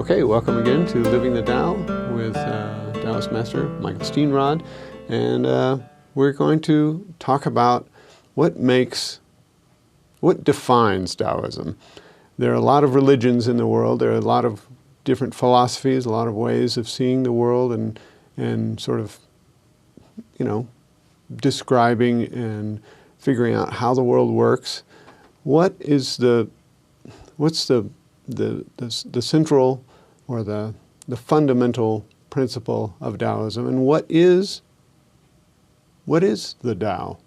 Okay, welcome again to Living the Tao with Taoist Master Mikel Steenrod, and we're going to talk about what defines Taoism. There are a lot of religions in the world. There are a lot of different philosophies, a lot of ways of seeing the world, and sort of, describing and figuring out how the world works. What's the central or the fundamental principle of Taoism, and what is the Tao?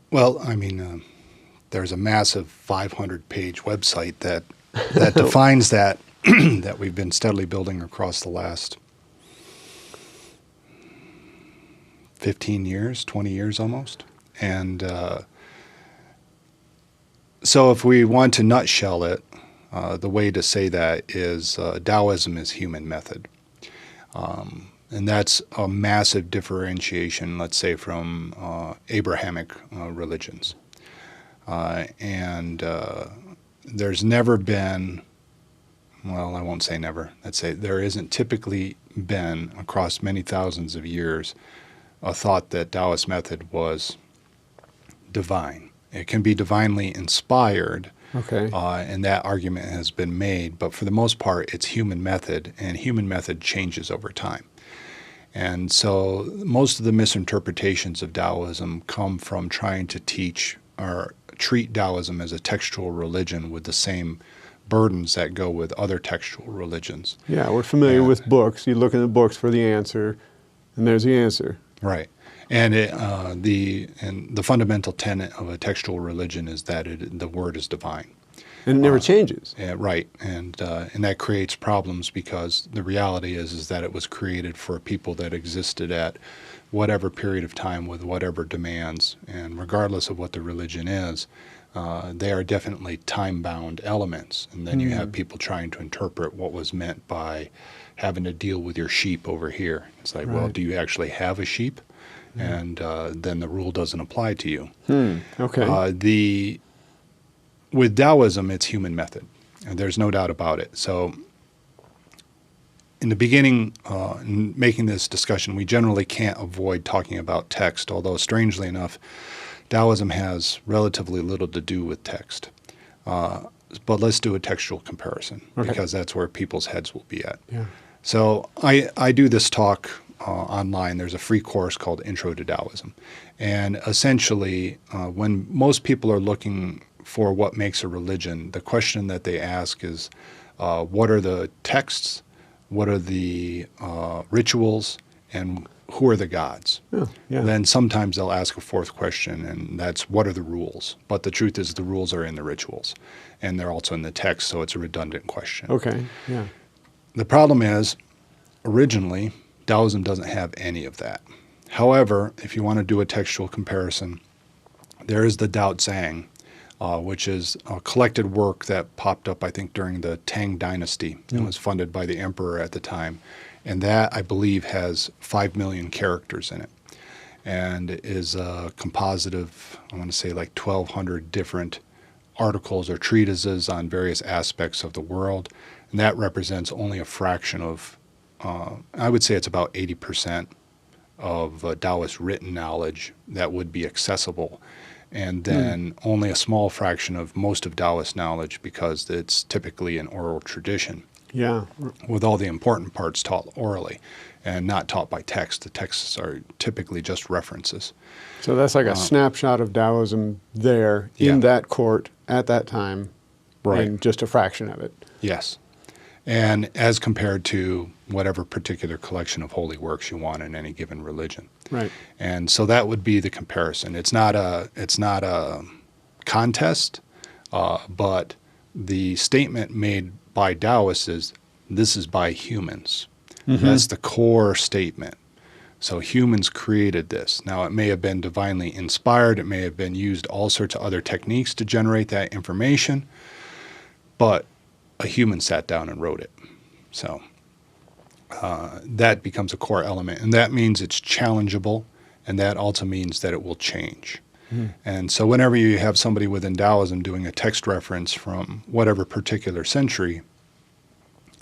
Well, there's a massive 500-page website that defines that that we've been steadily building across the last 15 years, 20 years almost. And so if we want to nutshell it, the way to say that is Taoism is human method. And that's a massive differentiation, let's say, from Abrahamic religions. And there's never been, well, I won't say never, let's say there isn't typically been, across many thousands of years, a thought that Taoist method was divine. It can be divinely inspired, Okay. And that argument has been made, but for the most part, it's human method, and human method changes over time. And so most of the misinterpretations of Taoism come from trying to teach or treat Taoism as a textual religion with the same burdens that go with other textual religions. Yeah, we're familiar with books. You look in the books for the answer, and there's the answer. Right. And the fundamental tenet of a textual religion is that the word is divine. And it never changes. Yeah, right. And that creates problems because the reality is that it was created for people that existed at whatever period of time with whatever demands. And regardless of what the religion is, they are definitely time-bound elements. And then you have people trying to interpret what was meant by having to deal with your sheep over here. It's like, well, do you actually have a sheep? And then the rule doesn't apply to you. Okay. With Taoism, it's human method, and there's no doubt about it. So in the beginning, in making this discussion, we generally can't avoid talking about text, although strangely enough, Taoism has relatively little to do with text. But let's do a textual comparison, because that's where people's heads will be at. Yeah. So I do this talk online. There's a free course called Intro to Taoism. And essentially, when most people are looking for what makes a religion, the question that they ask is, what are the texts, what are the rituals, and who are the gods? Oh, yeah. Then sometimes they'll ask a fourth question, and that's, what are the rules? But the truth is the rules are in the rituals, and they're also in the text, so it's a redundant question. Okay, yeah. The problem is, originally, Taoism doesn't have any of that. However, if you want to do a textual comparison, there is the Tao Te Ching, which is a collected work that popped up, I think, during the Tang Dynasty. It was funded by the emperor at the time. And that, I believe, has 5 million characters in it, and is a composite of, I want to say, like 1,200 different articles or treatises on various aspects of the world. And that represents only a fraction of, I would say it's about 80% of Taoist written knowledge that would be accessible. And then only a small fraction of most of Taoist knowledge, because it's typically an oral tradition. Yeah. With all the important parts taught orally and not taught by text. The texts are typically just references. So that's like a snapshot of Taoism there in that court at that time, and just a fraction of it. Yes. And as compared to whatever particular collection of holy works you want in any given religion. Right. And so that would be the comparison. It's not a contest, but the statement made by Taoists is, this is by humans. That's the core statement. So humans created this. Now, it may have been divinely inspired. It may have been used all sorts of other techniques to generate that information, but a human sat down and wrote it. So that becomes a core element, and that means it's challengeable, and that also means that it will change. And so whenever you have somebody within Taoism doing a text reference from whatever particular century,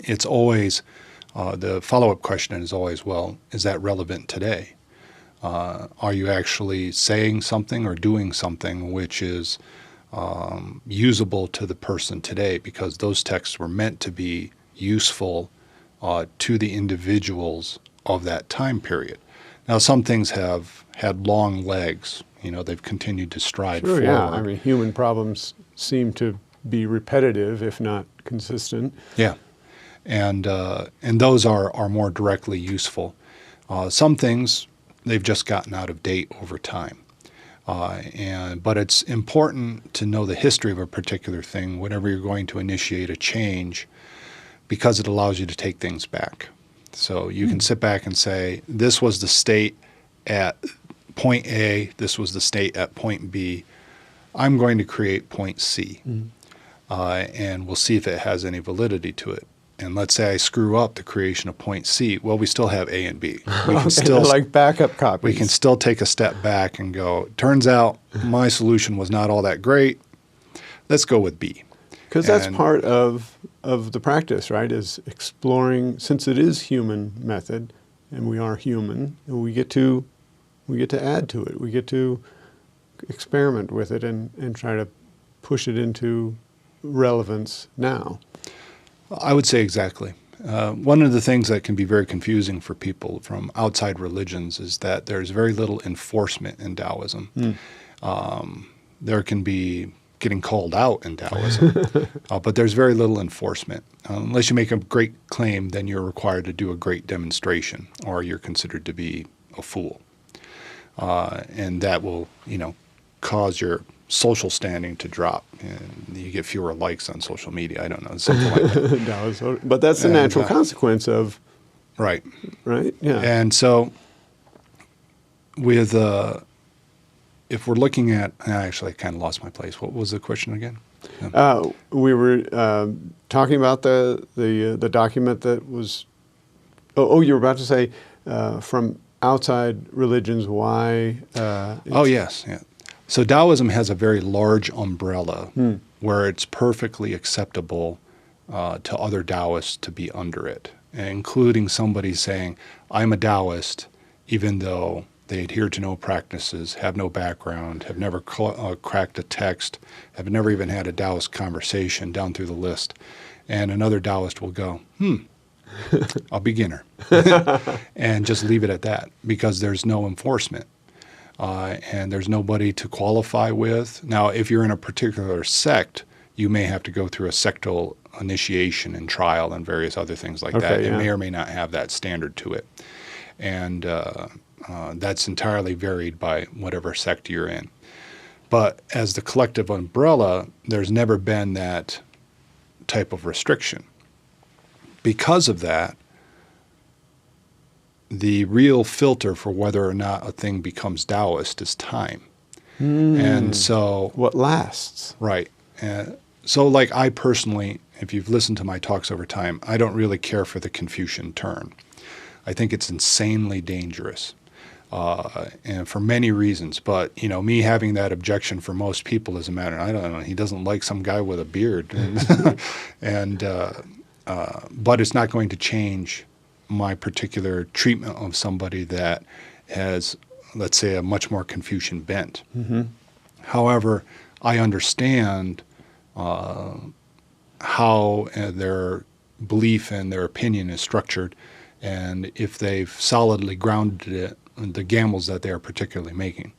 it's always, the follow-up question is always, well, is that relevant today? Are you actually saying something or doing something which is usable to the person today? Because those texts were meant to be useful to the individuals of that time period. Now, some things have had long legs. They've continued to stride Sure, forward. yeah. I mean, human problems seem to be repetitive, if not consistent. Yeah, and those are more directly useful. Some things they've just gotten out of date over time, but it's important to know the history of a particular thing whenever you're going to initiate a change, because it allows you to take things back. So you can sit back and say, this was the state at point A, this was the state at point B. I'm going to create point C, and we'll see if it has any validity to it. And let's say I screw up the creation of point C. Well, we still have A and B. We can still like backup copies. We can still take a step back and go, turns out my solution was not all that great. Let's go with B. Because that's part of the practice, right? Is exploring, since it is human method, and we are human, and we get to add to it. We get to experiment with it and try to push it into relevance now. I would say exactly. One of the things that can be very confusing for people from outside religions is that there's very little enforcement in Taoism. There can be getting called out in Taoism, but there's very little enforcement. Unless you make a great claim, then you're required to do a great demonstration, or you're considered to be a fool. And that will, cause your social standing to drop, and you get fewer likes on social media. I don't know, something like that. But that's the natural consequence of right. Yeah. And so, with if we're looking at, actually, I kind of lost my place. What was the question again? We were talking about the document that was. Oh, you were about to say from outside religions why. Oh yes, yeah. So Taoism has a very large umbrella where it's perfectly acceptable to other Taoists to be under it, including somebody saying, I'm a Taoist, even though they adhere to no practices, have no background, have never cracked a text, have never even had a Taoist conversation down through the list. And another Taoist will go, a beginner, and just leave it at that, because there's no enforcement. And there's nobody to qualify with. Now, if you're in a particular sect, you may have to go through a sectal initiation and trial and various other things like that. It may or may not have that standard to it. And that's entirely varied by whatever sect you're in. But as the collective umbrella, there's never been that type of restriction. Because of that, the real filter for whether or not a thing becomes Taoist is time. And so... what lasts. Right. So like I personally, if you've listened to my talks over time, I don't really care for the Confucian turn. I think it's insanely dangerous, and for many reasons. But, me having that objection for most people is a matter, I don't know, he doesn't like some guy with a beard. But it's not going to change my particular treatment of somebody that has, let's say, a much more Confucian bent. However, I understand how their belief and their opinion is structured, and if they've solidly grounded it, the gambles that they are particularly making.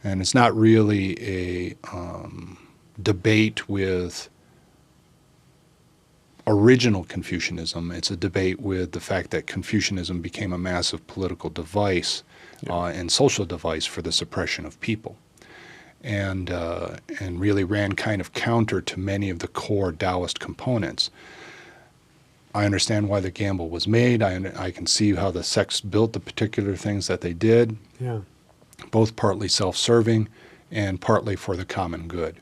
And it's not really a debate with original Confucianism. It's a debate with the fact that Confucianism became a massive political device and social device for the suppression of people, and really ran kind of counter to many of the core Taoist components. I understand why the gamble was made. I can see how the sects built the particular things that they did, both partly self-serving and partly for the common good.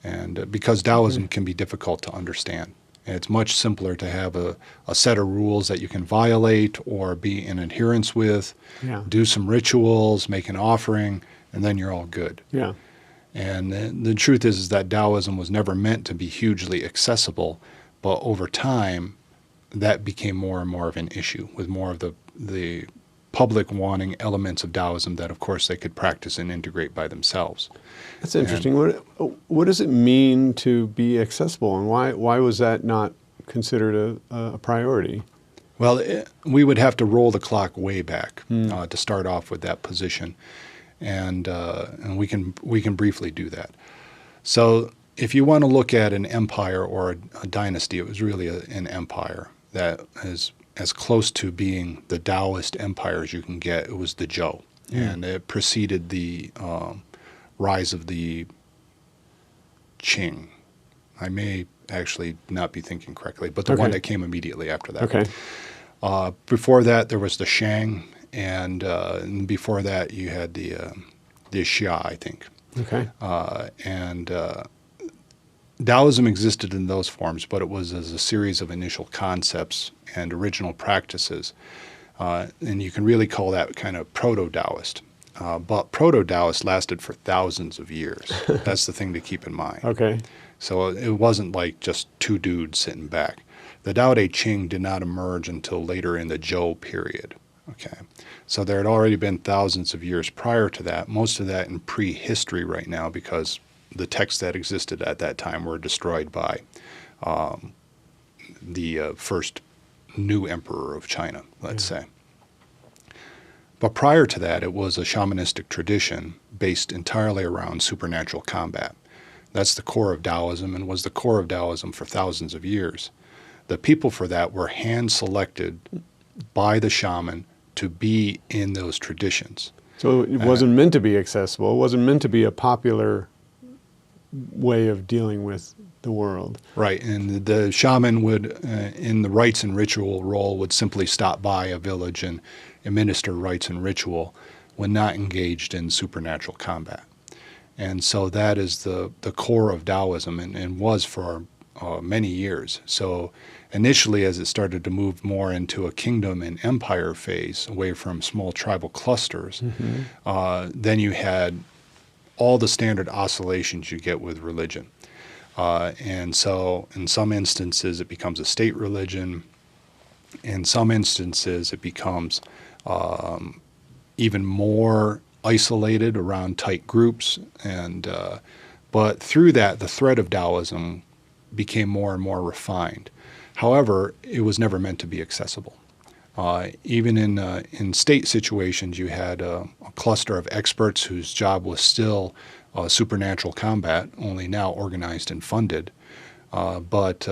And because Taoism can be difficult to understand. And it's much simpler to have a set of rules that you can violate or be in adherence with, do some rituals, make an offering, and then you're all good. Yeah. And the truth is that Taoism was never meant to be hugely accessible, but over time, that became more and more of an issue, with more of the public wanting elements of Taoism that, of course, they could practice and integrate by themselves. That's interesting. What does it mean to be accessible, and why was that not considered a priority? Well, we would have to roll the clock way back to start off with that position, and we can briefly do that. So, if you want to look at an empire or a dynasty, it was really an empire that is as close to being the Taoist empire as you can get. It was the Zhou, and it preceded the rise of the Qing. I may actually not be thinking correctly, but the one that came immediately after that. Okay. Before that, there was the Shang, and before that, you had the Xia, I think. Okay. And Taoism existed in those forms, but it was as a series of initial concepts and original practices. And you can really call that kind of proto-Taoist. But proto-Taoist lasted for thousands of years. That's the thing to keep in mind. Okay. So it wasn't like just two dudes sitting back. The Tao Te Ching did not emerge until later in the Zhou period. Okay. So there had already been thousands of years prior to that, most of that in prehistory right now, because the texts that existed at that time were destroyed by the first new emperor of China, let's say. But prior to that, it was a shamanistic tradition based entirely around supernatural combat. That's the core of Taoism, and was the core of Taoism for thousands of years. The people for that were hand-selected by the shaman to be in those traditions. So it wasn't meant to be accessible. It wasn't meant to be a popular way of dealing with the world. Right, and the shaman would, in the rites and ritual role, would simply stop by a village and administer rites and ritual when not engaged in supernatural combat. And so that is the core of Taoism, and was for many years. So initially, as it started to move more into a kingdom and empire phase, away from small tribal clusters, then you had all the standard oscillations you get with religion. And so in some instances, it becomes a state religion. In some instances, it becomes even more isolated around tight groups. But through that, the thread of Taoism became more and more refined. However, it was never meant to be accessible. Even in state situations, you had a cluster of experts whose job was still supernatural combat, only now organized and funded. But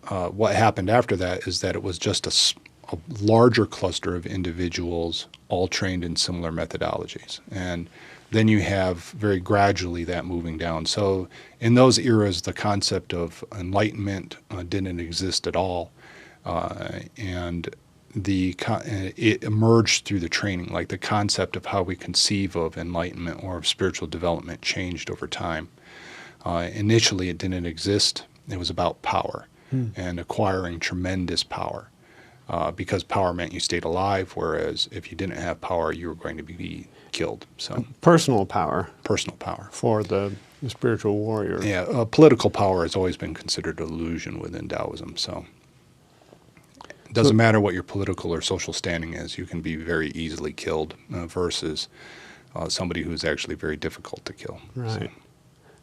what happened after that is that it was just a larger cluster of individuals, all trained in similar methodologies. And then you have very gradually that moving down. So in those eras, the concept of enlightenment didn't exist at all. And it emerged through the training, like the concept of how we conceive of enlightenment or of spiritual development changed over time. Initially, it didn't exist. It was about power and acquiring tremendous power, because power meant you stayed alive, whereas if you didn't have power, you were going to be killed. So personal power. Personal power. For the spiritual warrior. Yeah, political power has always been considered an illusion within Taoism. So it doesn't matter what your political or social standing is. You can be very easily killed versus somebody who's actually very difficult to kill. Right.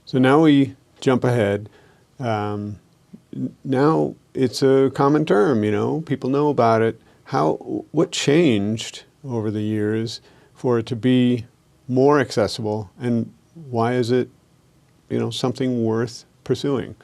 So now we jump ahead. Now it's a common term, people know about it. What changed over the years for it to be more accessible, and why is it, something worth pursuing?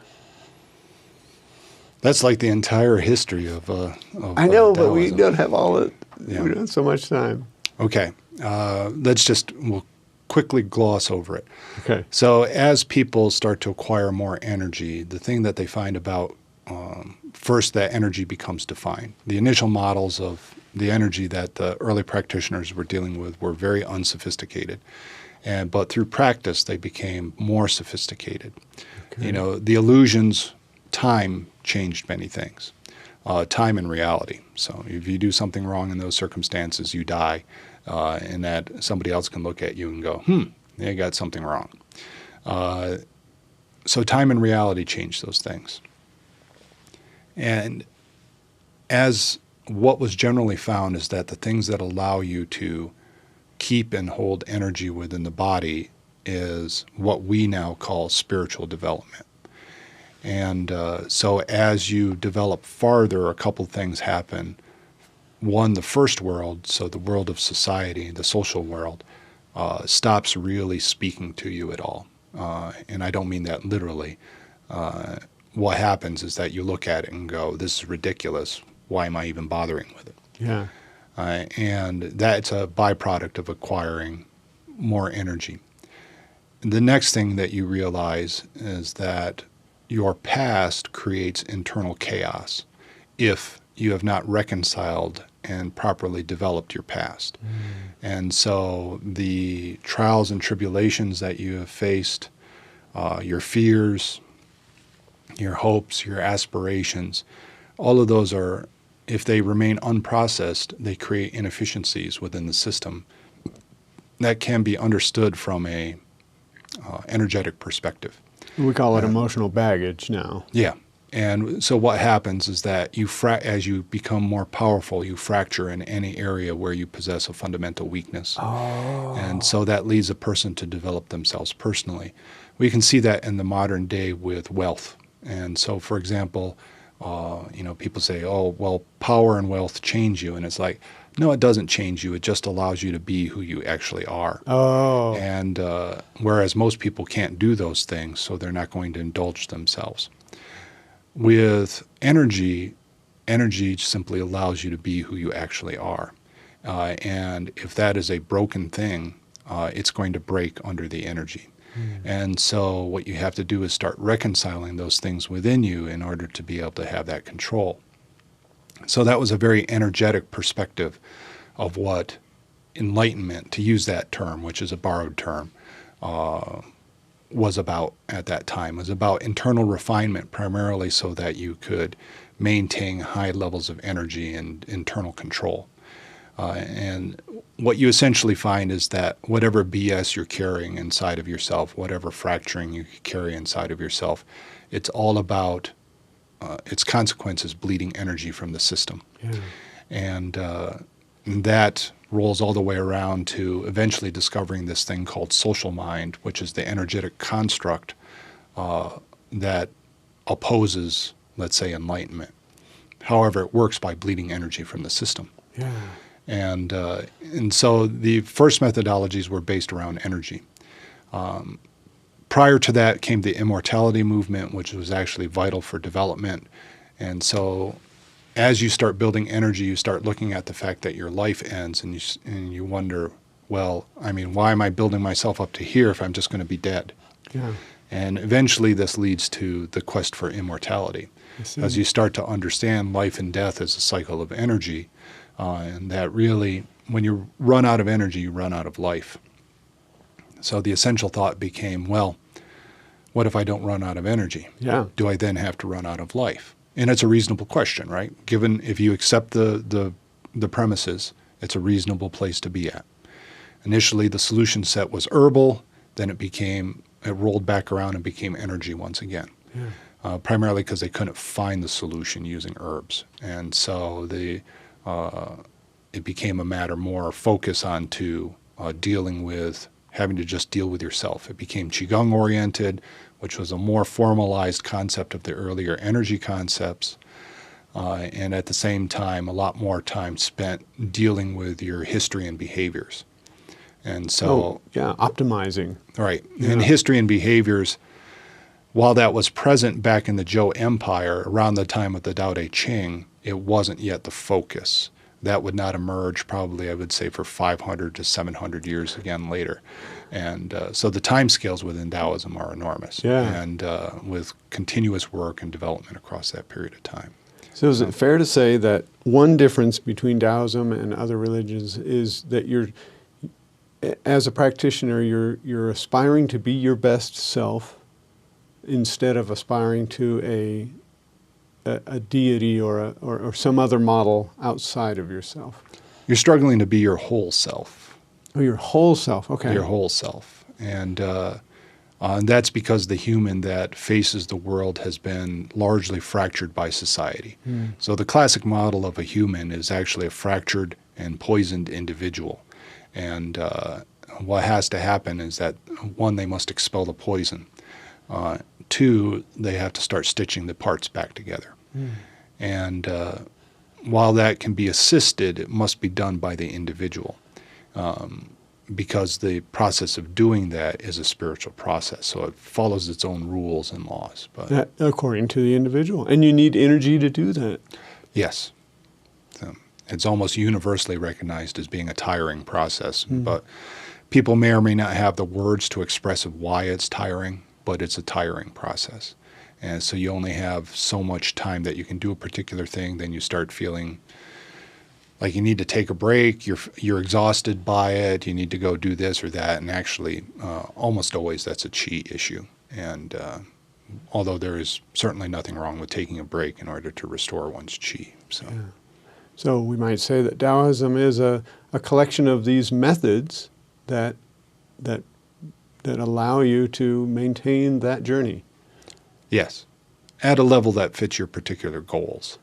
That's like the entire history of I know, of but we Taoism. don't have all it. Yeah. We don't have so much time. Okay, we'll quickly gloss over it. Okay. So as people start to acquire more energy, the thing that they find about first, that energy becomes defined. The initial models of the energy that the early practitioners were dealing with were very unsophisticated, but through practice they became more sophisticated. Okay. The illusions, time changed many things. Time and reality. So if you do something wrong in those circumstances, you die. and that somebody else can look at you and go, they got something wrong. So time and reality change those things. And as what was generally found is that the things that allow you to keep and hold energy within the body is what we now call spiritual development. And so as you develop farther, a couple things happen. One, the first world, so the world of society, the social world, stops really speaking to you at all. And I don't mean that literally. What happens is that you look at it and go, this is ridiculous. Why am I even bothering with it? Yeah. And that's a byproduct of acquiring more energy. The next thing that you realize is that your past creates internal chaos if you have not reconciled and properly developed your past. And so the trials and tribulations that you have faced, your fears, your hopes, your aspirations, all of those are, if they remain unprocessed, they create inefficiencies within the system that can be understood from a energetic perspective. We call it emotional baggage now. Yeah. And so what happens is that as you become more powerful, you fracture in any area where you possess a fundamental weakness. Oh. And so that leads a person to develop themselves personally. We can see that in the modern day with wealth. And so, for example, people say, oh, well, power and wealth change you. And it's like, no, it doesn't change you. It just allows you to be who you actually are. Oh. And whereas most people can't do those things, so they're not going to indulge themselves. With energy simply allows you to be who you actually are. And if that is a broken thing, it's going to break under the energy. And so what you have to do is start reconciling those things within you in order to be able to have that control. So that was a very energetic perspective of what enlightenment, to use that term, which is a borrowed term, was about at that time. It was about internal refinement primarily so that you could maintain high levels of energy and internal control. And what you essentially find is that whatever BS you're carrying inside of yourself, whatever fracturing you carry inside of yourself, it's all about its consequences bleeding energy from the system. Yeah. And that rolls all the way around to eventually discovering this thing called social mind, which is the energetic construct that opposes, let's say, enlightenment. However, it works by bleeding energy from the system. Yeah. And so the first methodologies were based around energy. Prior to that came the immortality movement, which was actually vital for development. And so as you start building energy, you start looking at the fact that your life ends, and you wonder, well, I mean, why am I building myself up to here if I'm just going to be dead? Yeah. And eventually this leads to the quest for immortality. As you start to understand life and death as a cycle of energy, and that really, when you run out of energy, you run out of life. So the essential thought became, well, what if I don't run out of energy? Yeah. Do I then have to run out of life? And it's a reasonable question, right? Given if you accept the premises, it's a reasonable place to be at. Initially, the solution set was herbal. Then it rolled back around and became energy once again. Yeah. Primarily because they couldn't find the solution using herbs. And so it became a matter more focus on to dealing with having to just deal with yourself. It became Qigong oriented, which was a more formalized concept of the earlier energy concepts. And at the same time, a lot more time spent dealing with your history and behaviors. And so, optimizing. Right. Yeah. And history and behaviors, while that was present back in the Zhou Empire around the time of the Tao Te Ching, it wasn't yet the focus. That would not emerge probably, I would say, for 500 to 700 years again later. And so the timescales within Taoism are enormous. Yeah. And with continuous work and development across that period of time. So is it fair to say that one difference between Taoism and other religions is that as a practitioner, you're aspiring to be your best self instead of aspiring to a deity or some other model outside of yourself? You're struggling to be your whole self. Oh, your whole self. Okay. Your whole self. And that's because the human that faces the world has been largely fractured by society. So the classic model of a human is actually a fractured and poisoned individual. And what has to happen is that, one, they must expel the poison. Two, they have to start stitching the parts back together. And while that can be assisted, it must be done by the individual. Because the process of doing that is a spiritual process. So it follows its own rules and laws. But according to the individual. And you need energy to do that. yes. It's almost universally recognized as being a tiring process. But people may or may not have the words to express why it's tiring, but it's a tiring process. And so you only have so much time that you can do a particular thing, then you start feeling like you need to take a break, you're exhausted by it, you need to go do this or that, and actually almost always that's a chi issue. And although there is certainly nothing wrong with taking a break in order to restore one's chi. So we might say that Taoism is a collection of these methods that allow you to maintain that journey. Yes, at a level that fits your particular goals.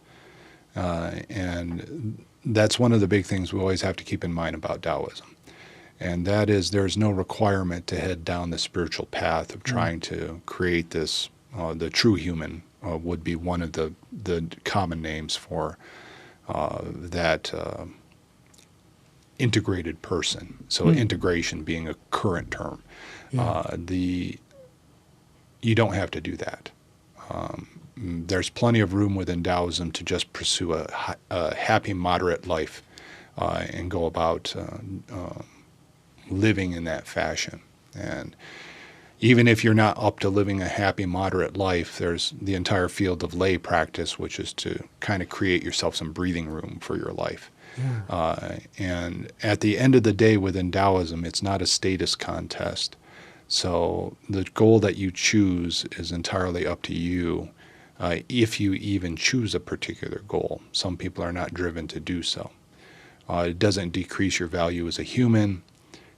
And that's one of the big things we always have to keep in mind about Taoism. And that is there's no requirement to head down the spiritual path of trying to create this, the true human would be one of the common names for that integrated person. So integration being a current term. You don't have to do that. There's plenty of room within Taoism to just pursue a happy, moderate life and go about living in that fashion. And even if you're not up to living a happy, moderate life, there's the entire field of lay practice, which is to kind of create yourself some breathing room for your life. And at the end of the day within Taoism, it's not a status contest. So the goal that you choose is entirely up to you. If you even choose a particular goal. Some people are not driven to do so. It doesn't decrease your value as a human.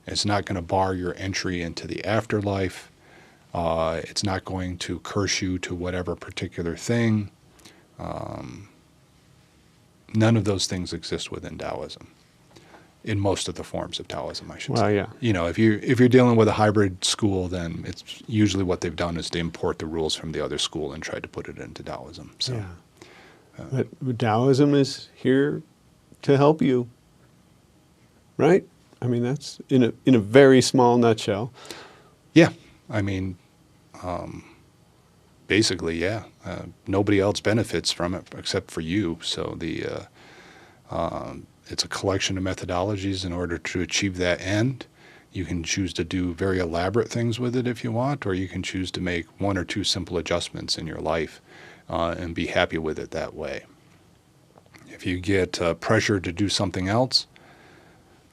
It's not going to bar your entry into the afterlife. It's not going to curse you to whatever particular thing. None of those things exist within Taoism. In most of the forms of Taoism, I should say. Well, yeah. You know, if you're dealing with a hybrid school, then it's usually what they've done is to import the rules from the other school and try to put it into Taoism. So, But Taoism is here to help you, right? I mean, that's in a very small nutshell. Yeah, I mean, basically, yeah. Nobody else benefits from it except for you. So it's a collection of methodologies in order to achieve that end. You can choose to do very elaborate things with it if you want, or you can choose to make one or two simple adjustments in your life and be happy with it that way. If you get pressure to do something else,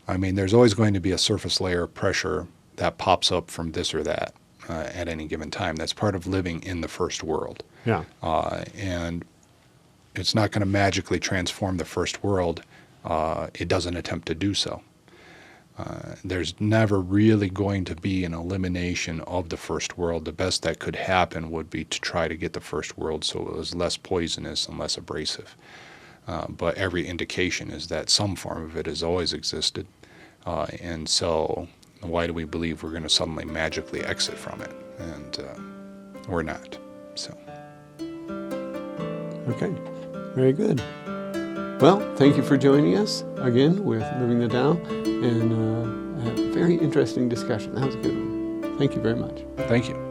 I mean, there's always going to be a surface layer of pressure that pops up from this or that at any given time. That's part of living in the first world. Yeah. And it's not going to magically transform the first world. It doesn't attempt to do so. There's never really going to be an elimination of the first world. The best that could happen would be to try to get the first world so it was less poisonous and less abrasive. But every indication is that some form of it has always existed. And so why do we believe we're going to suddenly magically exit from it? And we're not. So. Okay. Very good. Well, thank you for joining us again with Living the Tao, and a very interesting discussion. That was a good one. Thank you very much. Thank you.